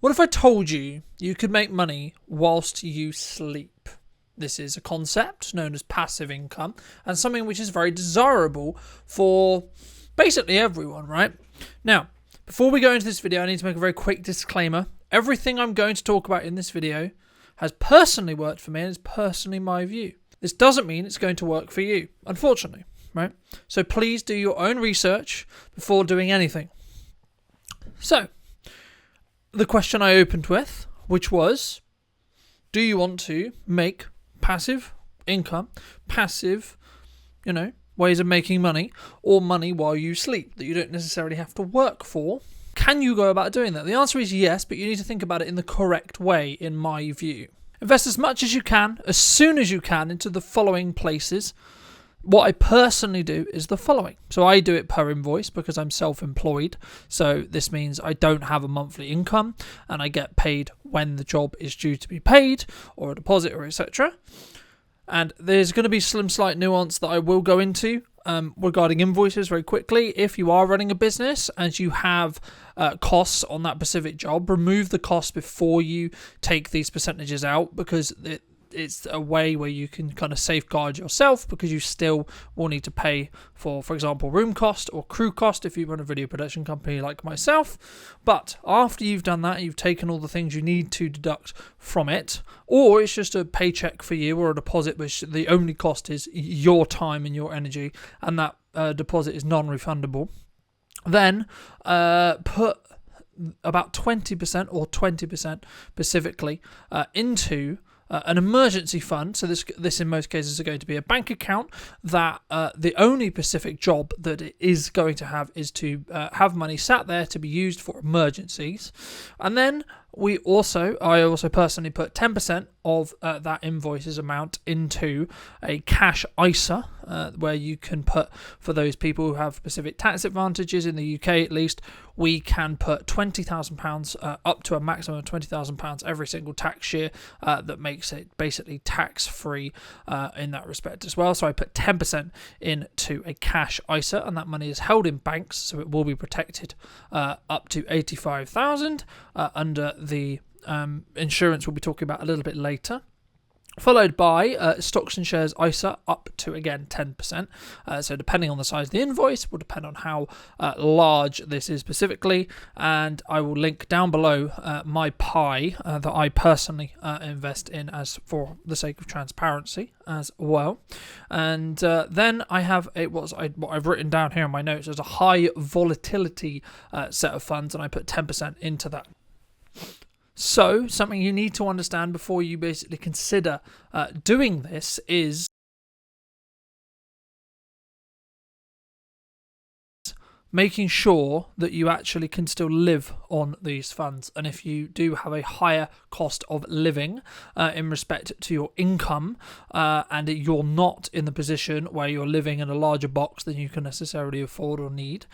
What if I told you you could make money whilst you sleep? This is a concept known as passive income and something which is very desirable for basically everyone, right? Now, before we go into this video, I need to make a very quick disclaimer. Everything I'm going to talk about in this video has personally worked for me and is personally my view. This doesn't mean it's going to work for you, unfortunately, right? So please do your own research before doing anything. So, the question I opened with, which was, do you want to make passive income, passive, ways of making money, or money while you sleep that you don't necessarily have to work for? Can you go about doing that? The answer is yes, but you need to think about it in the correct way, in my view. Invest as much as you can, as soon as you can, into the following places. What I personally do is the following. So I do it per invoice because I'm self-employed. So this means I don't have a monthly income and I get paid when the job is due to be paid, or a deposit, or etc. And there's going to be some slight nuance that I will go into regarding invoices very quickly. If you are running a business and you have costs on that specific job, remove the costs before you take these percentages out, because it's a way where you can kind of safeguard yourself, because you still will need to pay for example, room cost or crew cost if you run a video production company like myself. But after you've done that, you've taken all the things you need to deduct from it, or it's just a paycheck for you or a deposit, which the only cost is your time and your energy, and that deposit is non-refundable. Then put about 20% or 20% specifically into an emergency fund. So this in most cases is going to be a bank account that the only specific job that it is going to have is to have money sat there to be used for emergencies. And then I also personally put 10% of that invoices amount into a cash ISA, where you can put, for those people who have specific tax advantages in the UK at least, we can put £20,000 up to a maximum of £20,000 every single tax year. That makes it basically tax-free in that respect as well. So I put 10% into a cash ISA, and that money is held in banks, so it will be protected up to 85,000 under the insurance we'll be talking about a little bit later. Followed by stocks and shares ISA up to, again, 10%. So depending on the size of the invoice will depend on how large this is specifically. And I will link down below my pie that I personally invest in, as for the sake of transparency as well. And then I have what I've written down here in my notes as a high volatility set of funds, and I put 10% into that. So, something you need to understand before you basically consider doing this is making sure that you actually can still live on these funds. And if you do have a higher cost of living in respect to your income, and you're not in the position where you're living in a larger box than you can necessarily afford or need,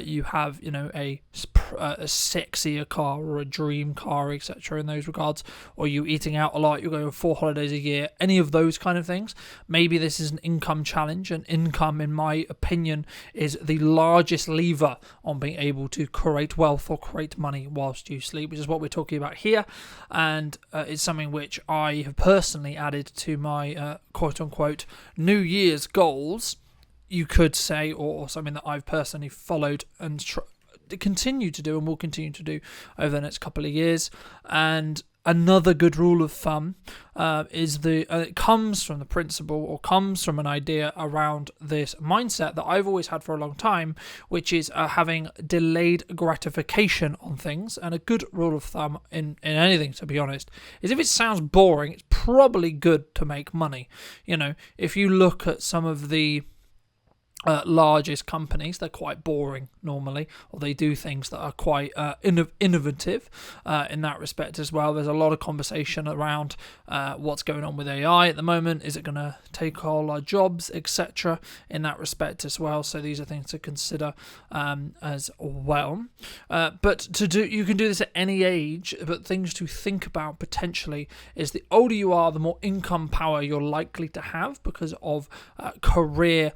you have a sexier car or a dream car, etc. in those regards, or you eating out a lot, you're going on 4 holidays a year, any of those kind of things, maybe this is an income challenge. And income, in my opinion, is the largest lever on being able to create wealth or create money whilst you sleep, which is what we're talking about here. And it's something which I have personally added to my quote-unquote New Year's goals, you could say, or something that I've personally followed and continue to do and will continue to do over the next couple of years. And another good rule of thumb is it comes from the principle, or comes from an idea around this mindset that I've always had for a long time, which is having delayed gratification on things. And a good rule of thumb in anything, to be honest, is if it sounds boring, it's probably good to make money. If you look at some of the largest companies, they're quite boring normally, or they do things that are quite innovative in that respect as well. There's a lot of conversation around what's going on with AI at the moment. Is it going to take all our jobs, etc. in that respect as well? So these are things to consider as well. But you can do this at any age, but things to think about potentially is the older you are, the more income power you're likely to have because of career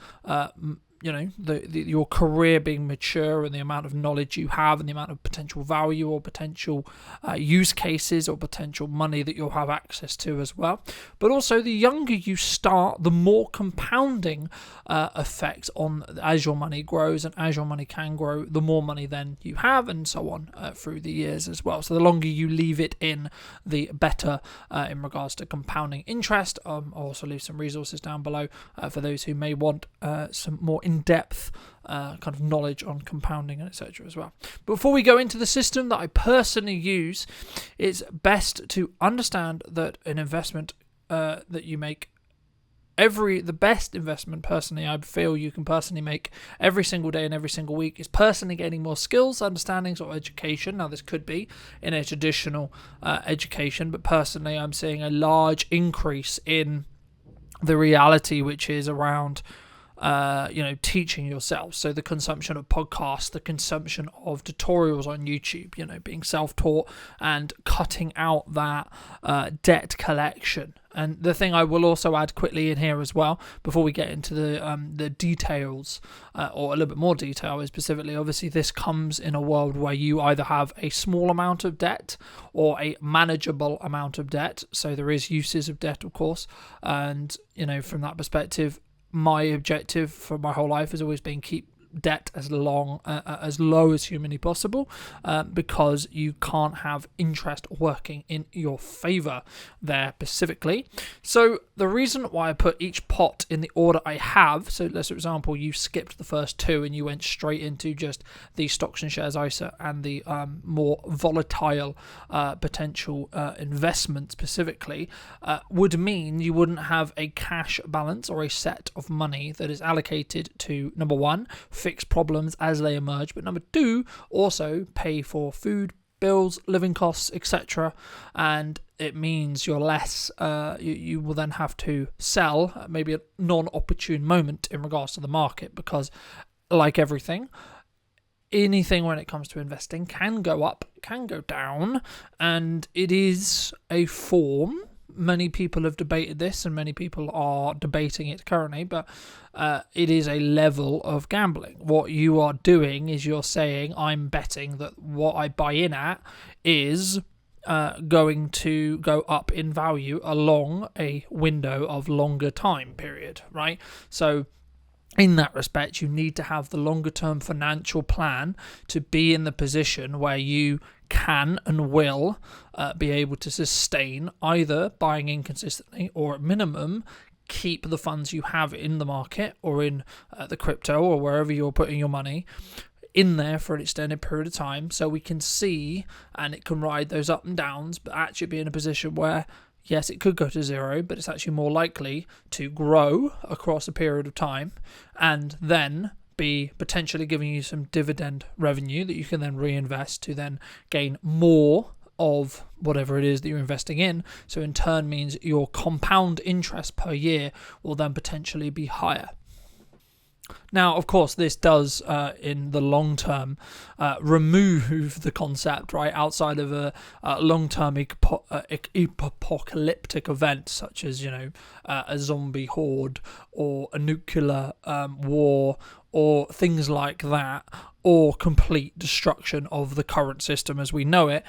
your career being mature and the amount of knowledge you have and the amount of potential value or potential use cases or potential money that you'll have access to as well. But also, the younger you start, the more compounding effect on as your money grows, and as your money can grow, the more money then you have, and so on through the years as well. So the longer you leave it in, the better in regards to compounding interest. I'll also leave some resources down below for those who may want some more in-depth kind of knowledge on compounding and etc. as well. But before we go into the system that I personally use, it's best to understand that an investment that you make, the best investment personally I feel you can personally make every single day and every single week, is personally gaining more skills, understandings, or education. Now, this could be in a traditional education, but personally I'm seeing a large increase in the reality which is around teaching yourself. So the consumption of podcasts, the consumption of tutorials on YouTube, being self-taught and cutting out that debt collection. And the thing I will also add quickly in here as well, before we get into the details, or a little bit more detail, is specifically, obviously, this comes in a world where you either have a small amount of debt or a manageable amount of debt. So there is uses of debt, of course, and from that perspective, my objective for my whole life has always been keep debt as low as humanly possible, because you can't have interest working in your favor there specifically. So the reason why I put each pot in the order I have, so let's for example you skipped the first two and you went straight into just the stocks and shares ISA and the more volatile potential investment specifically, would mean you wouldn't have a cash balance or a set of money that is allocated to, number one, fix problems as they emerge, but number two, also pay for food, bills, living costs, etc. And it means you're less, you will then have to sell at maybe a non-opportune moment in regards to the market, because like everything, anything when it comes to investing can go up, can go down, and it is a form. Many people have debated this and many people are debating it currently, but it is a level of gambling. What you are doing is you're saying, I'm betting that what I buy in at is going to go up in value along a window of longer time period, right? So in that respect, you need to have the longer term financial plan to be in the position where you can and will be able to sustain either buying in consistently, or at minimum keep the funds you have in the market or in the crypto or wherever you're putting your money in there for an extended period of time, so we can see and it can ride those up and downs, but actually be in a position where yes, it could go to zero, but it's actually more likely to grow across a period of time and then be potentially giving you some dividend revenue that you can then reinvest to then gain more of whatever it is that you're investing in. So in turn means your compound interest per year will then potentially be higher. Now, of course, this does, in the long term, remove the concept, right, outside of a long-term apocalyptic event, such as, a zombie horde or a nuclear war or things like that, or complete destruction of the current system as we know it,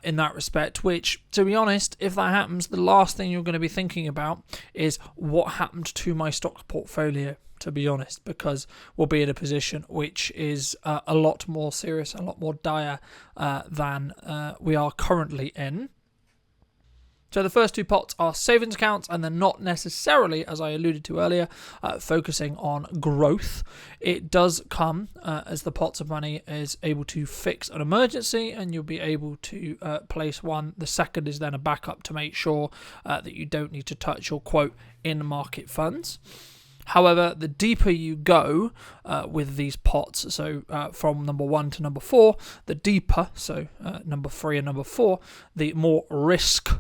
in that respect, which, to be honest, if that happens, the last thing you're going to be thinking about is what happened to my stock portfolio, to be honest, because we'll be in a position which is a lot more serious, a lot more dire than we are currently in. So the first two pots are savings accounts, and they're not necessarily, as I alluded to earlier, focusing on growth. It does come as the pots of money is able to fix an emergency, and you'll be able to place one. The second is then a backup to make sure that you don't need to touch your quote in market funds. However, the deeper you go with these pots, so from number 1 to number 4, the deeper, so number 3 and number 4, the more risk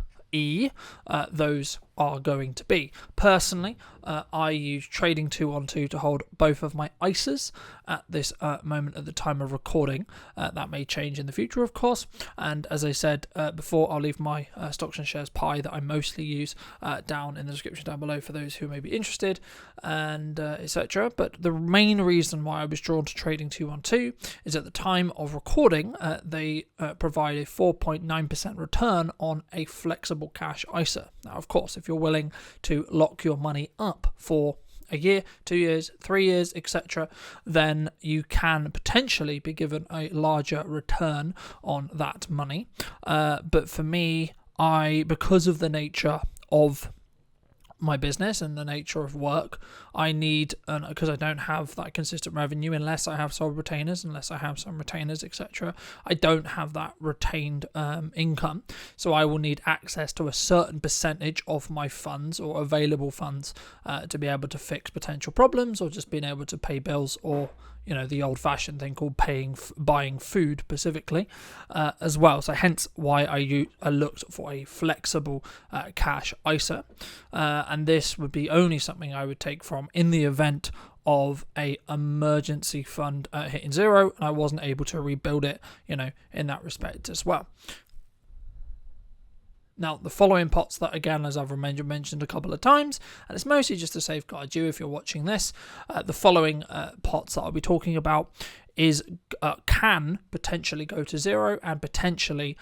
those are going to be. Personally, I use Trading 212 to hold both of my ISAs at this moment at the time of recording. That may change in the future, of course. And as I said before, I'll leave my stocks and shares pie that I mostly use down in the description down below for those who may be interested, and etc. But the main reason why I was drawn to Trading 212 is at the time of recording, they provide a 4.9% return on a flexible cash ISA. Now, of course, if you're willing to lock your money up for a year, 2 years, 3 years, etc., then you can potentially be given a larger return on that money. But for me, because of the nature of my business and the nature of work, I need, because I don't have that consistent revenue unless I have some retainers, etc. I don't have that retained income, so I will need access to a certain percentage of my funds or available funds to be able to fix potential problems, or just being able to pay bills, or the old-fashioned thing called buying food specifically as well. So hence why I looked for a flexible cash ISA, and this would be only something I would take from in the event of a emergency fund hitting zero, and I wasn't able to rebuild it, in that respect as well. Now, the following pots that, again, as I've mentioned a couple of times, and it's mostly just to safeguard you if you're watching this, the following pots that I'll be talking about can potentially go to zero and potentially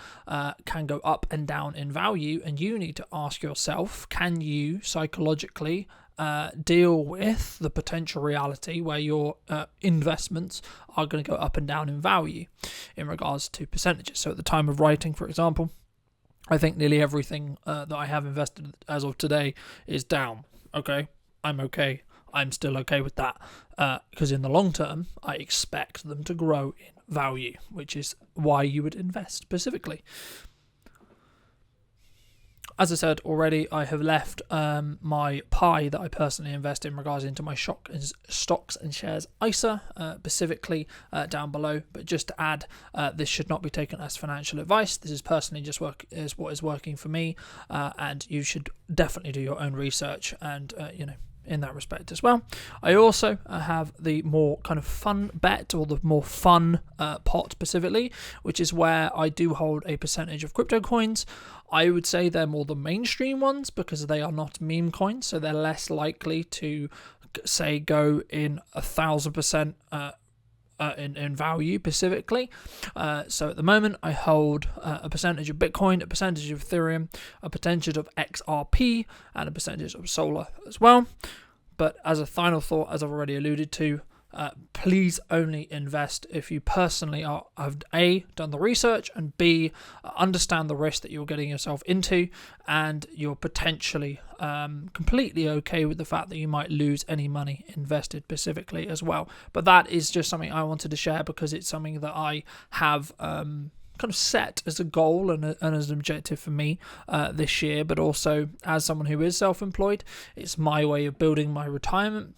can go up and down in value, and you need to ask yourself, can you psychologically deal with the potential reality where your investments are going to go up and down in value in regards to percentages. So at the time of writing, for example, I think nearly everything that I have invested as of today is down. Okay, I'm okay. I'm still okay with that, because in the long term, I expect them to grow in value, which is why you would invest specifically. As I said already, I have left my pie that I personally invest in regards into my stocks and shares ISA, specifically down below. But just to add, this should not be taken as financial advice. This is personally just what is working for me, and you should definitely do your own research and in that respect as well. I also have the more kind of fun bet, or the more fun pot specifically, which is where I do hold a percentage of crypto coins. I would say they're more the mainstream ones because they are not meme coins, so they're less likely to, say, go in 1,000% in value specifically. So at the moment, I hold a percentage of Bitcoin, a percentage of Ethereum, a percentage of XRP, and a percentage of Solar as well. But as a final thought, as I've already alluded to, please only invest if you personally have A, done the research, and B, understand the risk that you're getting yourself into, and you're potentially completely okay with the fact that you might lose any money invested specifically as well. But that is just something I wanted to share because it's something that I have kind of set as a goal and as an objective for me this year, but also as someone who is self-employed, it's my way of building my retirement.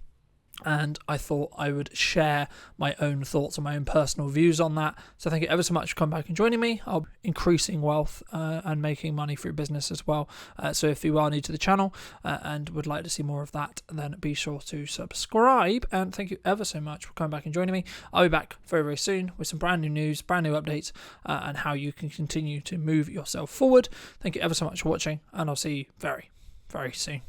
And I thought I would share my own thoughts and my own personal views on that. So thank you ever so much for coming back and joining me. I'll be increasing wealth and making money through business as well. So if you are new to the channel and would like to see more of that, then be sure to subscribe. And thank you ever so much for coming back and joining me. I'll be back very, very soon with some brand new news, brand new updates, and how you can continue to move yourself forward. Thank you ever so much for watching, and I'll see you very, very soon.